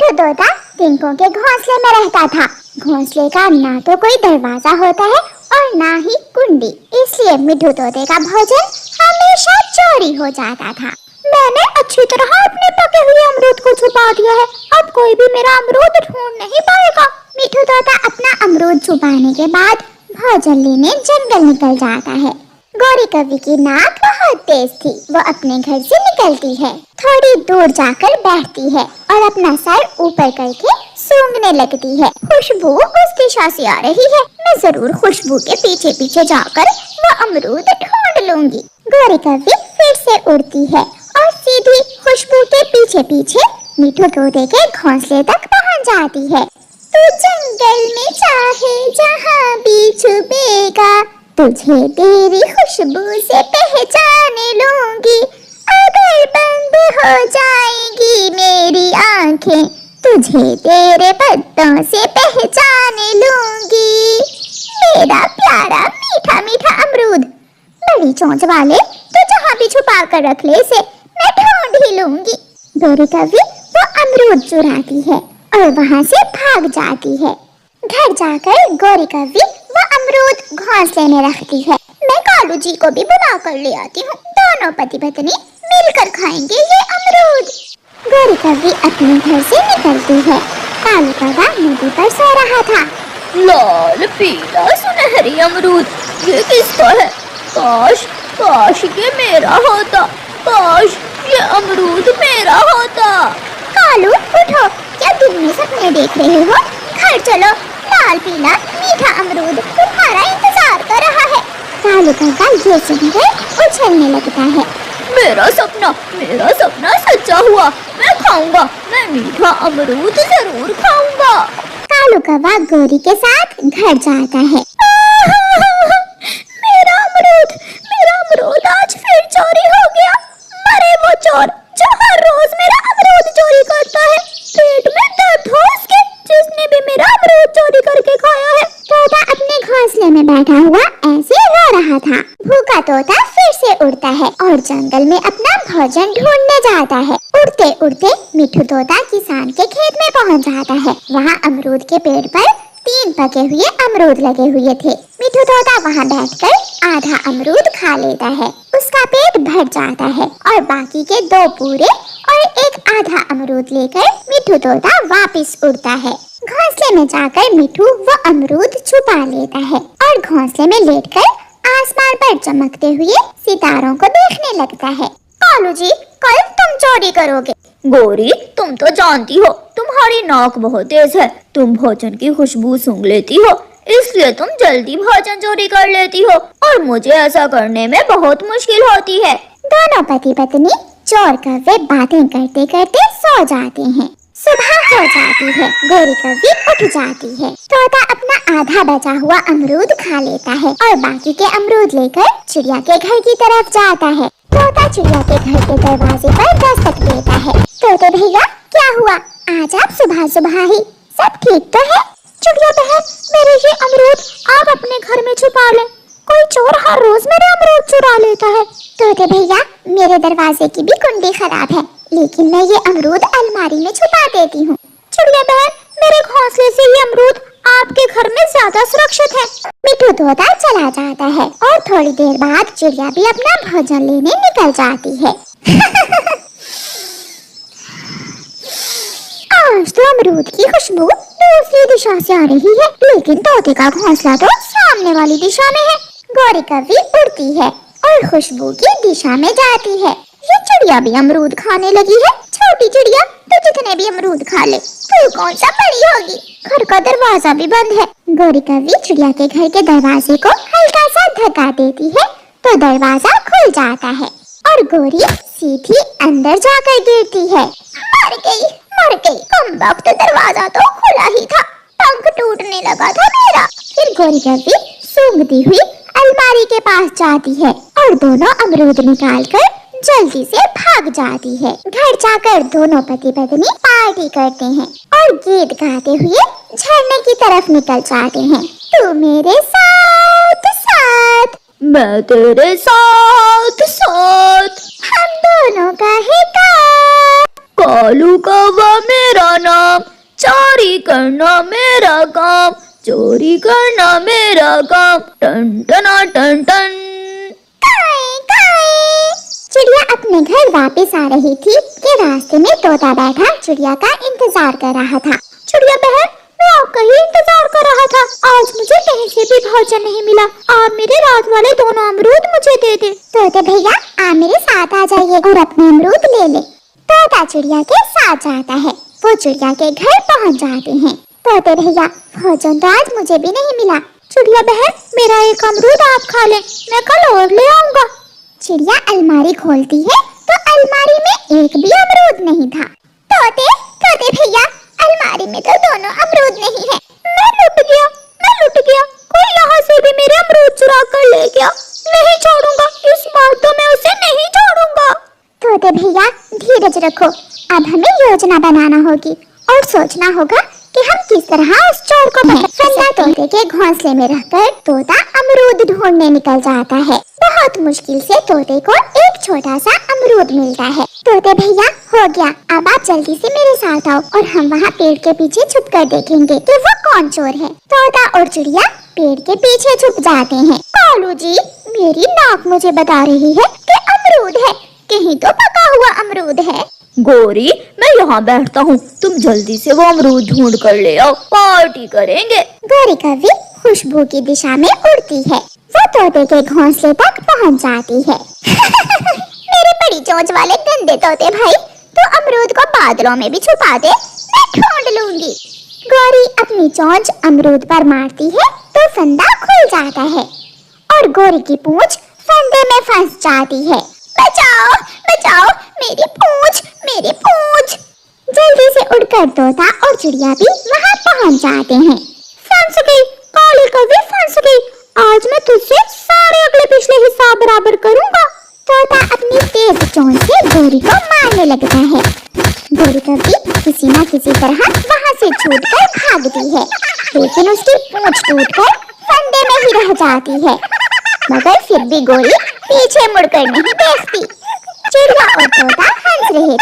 मिठू तोता तिनकों के घोंसले में रहता था। घोंसले का ना तो कोई दरवाजा होता है और ना ही कुंडी, इसलिए मिठू तोते का भोजन हमेशा चोरी हो जाता था। मैंने अच्छी तरह अपने पके हुए अमरूद को छुपा दिया है, अब कोई भी मेरा अमरूद ढूंढ नहीं पाएगा। मिठू तोता अपना अमरूद छुपाने के बाद भोजन लेने जंगल निकल जाता है। गौरी कवि की नाक बहुत तेज थी, वो अपने घर से निकलती है, थोड़ी दूर जाकर बैठती है और अपना सर ऊपर करके सूंघने लगती है। खुशबू उस दिशा से आ रही है, मैं जरूर खुशबू के पीछे पीछे जाकर वो अमरूद ढूंढ लूंगी। गौरी कवि फिर से उड़ती है और सीधी खुशबू के पीछे पीछे मिठू तोते के घोंसले तक पहुंच जाती है। तू जंगल में चाहे जहाँ भी छुपेगा, तुझे तेरी खुशबू से पहचान लूंगी। अगर बंद हो जाएंगी मेरी आंखें, तुझे तेरे पत्तों से पहचान लूंगी। मेरा प्यारा मीठा मीठा अमरूद, बड़ी चोंच वाले, तू जहाँ भी छुपा कर रख ले इसे, मैं ढूंढ ही लूंगी। गौरी कवि वो अमरूद चुराती है और वहाँ से भाग जाती है। घर जाकर गौरी कवि वो अमरूद घोंसले में रखती है। मैं कालू जी को भी बुला कर ले आती हूँ, दोनों पति पत्नी मिलकर खाएंगे ये अमरूद। गौरी कवि अपने घर से निकलती है। कालू कौवा नदी पर सो रहा था। लाल पीला सुनहरी अमरूद, ये किसका है? काश काश ये मेरा होता, काश ये अमरूद मेरा होता। कालू उठो, क्या दिन में सपने देख रहे हो? घर चलो, लाल पीला मीठा अमरूद तुम्हारा इंतजार कर रहा है। कालू कौवा ये सुनकर उछलने लगता है। मेरा सपना सच्चा हुआ, मैं खाऊंगा, मैं मीठा अमरूद जरूर खाऊंगा। कालू कौवा गौरी के साथ घर जाता है। मेरा अमरूद आज फिर चोरी हो गया। मरे वो चोर जो हर रोज मेरा अमरूद चोरी करता है। पेट में दर्द हो उसके, जिसने भी मेरा अमरूद चोरी करके खाया है। तोता अपने घोंसले में बैठा हुआ ऐसे रो रहा था। भूखा तोता फिर से उड़ता है और जंगल में अपना भोजन ढूंढने जाता है। उड़ते उड़ते मिठू तोता किसान के खेत में पहुंच जाता है। वहाँ अमरूद के पेड़ पर 3 पके हुए अमरूद लगे हुए थे। मिठू तोता वहाँ बैठकर आधा अमरूद खा लेता है, उसका पेट भर जाता है और बाकी के 2 पूरे और 1 आधा अमरूद लेकर मिठू तोता वापस उड़ता है। घोंसले में जाकर मिठू वो अमरूद छुपा लेता है और घोंसले में लेटकर आसमान पर चमकते हुए सितारों को देखने लगता है। कालू जी, कल तुम चोरी करोगे। गौरी, तुम तो जानती हो तुम्हारी नाक बहुत तेज है, तुम भोजन की खुशबू सूंघ लेती हो, इसलिए तुम जल्दी भोजन चोरी कर लेती हो और मुझे ऐसा करने में बहुत मुश्किल होती है। दोनों पति पत्नी चोर कौवे बातें करते करते सो जाते हैं। सुबह हो जाती है, गौरी कवि उठ जाती है। तोता अपना आधा बचा हुआ अमरूद खा लेता है और बाकी के अमरूद लेकर चिड़िया के घर की तरफ जाता है। तोता चिड़िया के घर के दरवाजे पर दस्तक देता है। तोते भैया, क्या हुआ? आज आप सुबह सुबह ही, सब ठीक तो है? चिड़िया बहन, मेरे ये अमरूद आप अपने घर में छुपा लें, कोई चोर हर रोज मेरे अमरूद चुरा लेता है। तोते भैया, मेरे दरवाजे की भी कुंडी खराब है, लेकिन मैं ये अमरूद अलमारी में छुपा देती हूँ। चिड़िया बहन, मेरे घोंसले से ये अमरूद आपके घर में ज्यादा सुरक्षित है। मिठू तोता चला जाता है और थोड़ी देर बाद चिड़िया भी अपना भोजन लेने निकल जाती है। आज तो अमरूद की खुशबू दूसरी दिशा से आ रही है, लेकिन तोते का घोंसला तो सामने वाली दिशा में है। गौरी कवि उड़ती है और खुशबू की दिशा में जाती है। ये चिड़िया भी अमरूद खाने लगी है। छोटी चिड़िया, तू जितने भी अमरूद खा ले, तू कौन सा बड़ी होगी? घर का दरवाजा भी बंद है। गौरी कवि चिड़िया के घर के दरवाजे को हल्का सा धक्का देती है तो दरवाजा खुल जाता है और गौरी सीधी अंदर जाकर गिरती है। मर गई, कमबख्त, दरवाजा तो खुला ही था, पंख टूटने लगा था मेरा। फिर गौरी कवि सूंघती हुई अलमारी के पास जाती है और दोनों अमरूद निकालकर जल्दी से भाग जाती है। घर जाकर दोनों पति पत्नी पार्टी करते हैं और गीत गाते हुए झरने की तरफ निकल जाते हैं। तू मेरे साथ साथ, मैं तेरे साथ साथ, हम दोनों का है काम। कालू कौवा मेरा नाम, करना मेरा काम, चोरी करना मेरा काम, टन टना टन टन। चिड़िया अपने घर वापस आ रही थी कि रास्ते में तोता बैठा चिड़िया का इंतजार कर रहा था। चिड़िया बहन, मैं आपका ही इंतजार कर रहा था। आज मुझे कहीं से भी भोजन नहीं मिला। आप मेरे रात वाले दोनों अमरूद मुझे दे दे। तोते भैया, आप मेरे साथ आ जाइए और अपने अमरूद ले ले। तोता चिड़िया के साथ जाता है। वो चिड़िया के घर पहुंच जाते हैं। तोते भैया, भोजन तो आज मुझे भी नहीं मिला। चिड़िया बहन, मेरा एक अमरूद आप खा लें, मैं कल और ले आऊंगा। चिड़िया अलमारी खोलती है तो अलमारी में एक भी अमरूद नहीं था। तोते भैया, अलमारी में तो दोनों अमरूद नहीं है। मैं लुट गया। कोई यहाँ से भी मेरे अमरूद चुरा कर ले गया। नहीं छोड़ूंगा, इस बार तो मैं उसे नहीं छोड़ूंगा। तोते भैया, धीरज रखो। अब हमें योजना बनाना होगी और सोचना होगा कि हम किस तरह उस चोर को पकड़ सकते। तोते के घोंसले में रहकर तोता अमरूद ढूंढने निकल जाता है। बहुत मुश्किल से तोते को एक छोटा सा अमरूद मिलता है। तोते भैया, हो गया। अब आप जल्दी से मेरे साथ आओ और हम वहाँ पेड़ के पीछे छुप कर देखेंगे कि वो कौन चोर है। तोता और चिड़िया पेड़ के पीछे छुप जाते हैं। कालू जी, मेरी नाक मुझे बता रही है कि अमरूद है, कहीं तो पका हुआ अमरूद है। गोरी, मैं यहाँ बैठता हूँ, तुम जल्दी से वो अमरूद ढूंढ कर ले आओ, पार्टी करेंगे। गोरी कभी खुशबू की दिशा में उड़ती है। वो तोते के घोंसले तक पहुँच जाती है। मेरे बड़ी चोंच वाले गंदे तोते भाई, तो अमरूद को बादलों में भी छुपा दे, मैं ढूंढ लूंगी। गोरी अपनी चोंच अमरूद पर मारती है तो फंदा खुल जाता है और गोरी की पूंछ फंदे में फंस जाती है। बचाओ बचाओ, मेरी पूंछ, मेरी पूंछ। जल्दी से उड़कर तोता और चिड़िया भी वहाँ पहुँच जाते हैं। फंस गई, काली कभी फंस गई। आज मैं तुझसे सारे अगले पिछले हिसाब बराबर करूँगा। तोता अपनी तेज चोंच से गोरी को मारने लगता है। गोरी कभी किसी न किसी तरह वहाँ से छूटकर भागती है, लेकिन उसकी पूंछ टूटकर फंदे में ही रह जाती है। मगर फिर भी गोरी पीछे मुड़कर नहीं देखती। चिड़िया और तोता हंस रहे